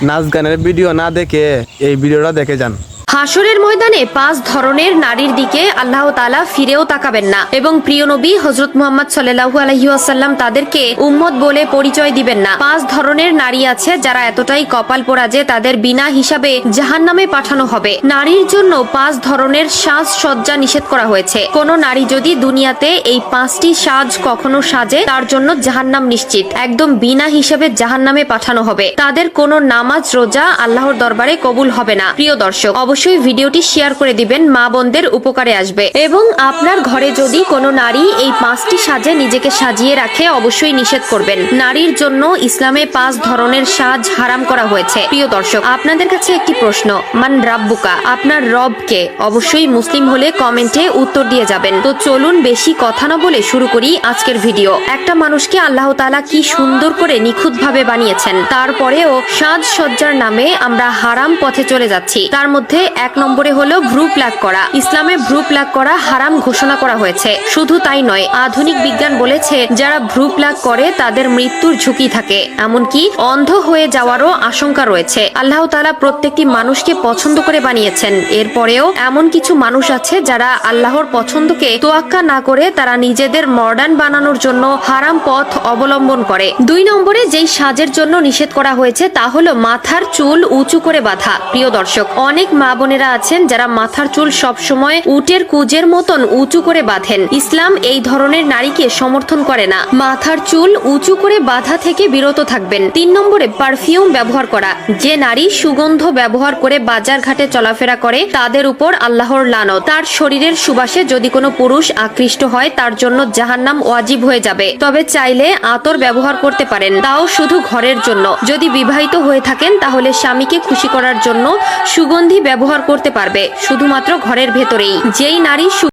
নাচ গানের ভিডিও না দেখে এই ভিডিওটা দেখে যান। হাসরের ময়দানে 5 ধরনের নারীর দিকে আল্লাহ তাআলা ফিরেও তাকাবেন না এবং প্রিয় নবী হযরত মুহাম্মদ সাল্লাল্লাহু আলাইহি ওয়াসাল্লাম তাদেরকে উম্মত বলে পরিচয় দিবেন না। 5 ধরনের নারী আছে যারা এতটাই কপাল পোড়া যে তাদের বিনা হিসাবে জাহান্নামে পাঠানো হবে। নারীর জন্য 5 ধরনের সাজসজ্জা নিষেধ করা হয়েছে। কোন নারী যদি দুনিয়াতে এই 5টি সাজ কখনো সাজে তার জন্য জাহান্নাম নিশ্চিত, একদম বিনা হিসাবে জাহান্নামে পাঠানো হবে। তাদের কোনো নামাজ রোজা আল্লাহর দরবারে কবুল হবে না। প্রিয় দর্শক, অবশ্যই ভিডিওটি শেয়ার করে দিবেন, মা বোনদের উপকারে আসবে। এবং আপনার ঘরে যদি কোনো নারী এই 5টি সাজে নিজেকে সাজিয়ে রাখে অবশ্যই নিষেধ করবেন। নারীর জন্য ইসলামে 5 ধরনের সাজ হারাম করা হয়েছে। প্রিয় দর্শক, আপনাদের কাছে একটি প্রশ্ন, মান রাব্বুকা, আপনার রব কে? অবশ্যই মুসলিম হলে কমেন্টে উত্তর দিয়ে যাবেন। তো চলুন বেশি কথা না বলে শুরু করি আজকের ভিডিও। একটা মানুষকে আল্লাহ তাআলা কি সুন্দর করে নিখুঁতভাবে বানিয়েছেন, তারপরেও সাজসজ্জার নামে আমরা হারাম পথে চলে যাচ্ছি। তার মধ্যে 1 নম্বরে হলো ভ্রু প্লাক করা। ইসলামে ভ্রু প্লাক করা হারাম ঘোষণা করা হয়েছে। শুধু তাই নয়, আধুনিক বিজ্ঞান বলেছে যারা ভ্রু প্লাক করে তাদের মৃত্যুর ঝুঁকি থাকে, এমনকি অন্ধ হয়ে যাওয়ারও আশঙ্কা রয়েছে। আল্লাহ তাআলা প্রত্যেকটি মানুষকে পছন্দ করে বানিয়েছেন, এরপরেও এমন কিছু মানুষ আছে যারা আল্লাহর পছন্দকে তোয়াক্কা না করে তারা নিজেদের মডার্ন বানানোর জন্য হারাম পথ অবলম্বন করে। 2 নম্বরে যেই সাজের জন্য নিষেধ করা হয়েছে তা হলো মাথার চুল উঁচু করে বাঁধা। প্রিয় দর্শক, অনেক মা বোনেরা আছেন যারা মাথার চুল সবসময় উটের কুজের মতন উঁচু করে বাঁধেন। ইসলাম এই ধরনের নারীকে সমর্থন করে না। মাথার চুল উঁচু করে বাঁধা থেকে বিরত থাকবেন। 3 নম্বরে পারফিউম ব্যবহার করা। যে নারী সুগন্ধ ব্যবহার করে বাজার ঘাটে চলাফেরা করে তাদের উপর আল্লাহর লানত। তার শরীরের সুবাসে যদি কোনো পুরুষ আকৃষ্ট হয় তার জন্য জাহান্নাম ওয়াজিব হয়ে যাবে। তবে চাইলে আতর ব্যবহার করতে পারেন, তাও শুধু ঘরের জন্য। যদি বিবাহিত হয়ে থাকেন তাহলে স্বামীকে খুশি করার জন্য সুগন্ধি ব্যবহার করতে পারবে, শুধুমাত্র ঘরের ভেতরেই। যেই নারী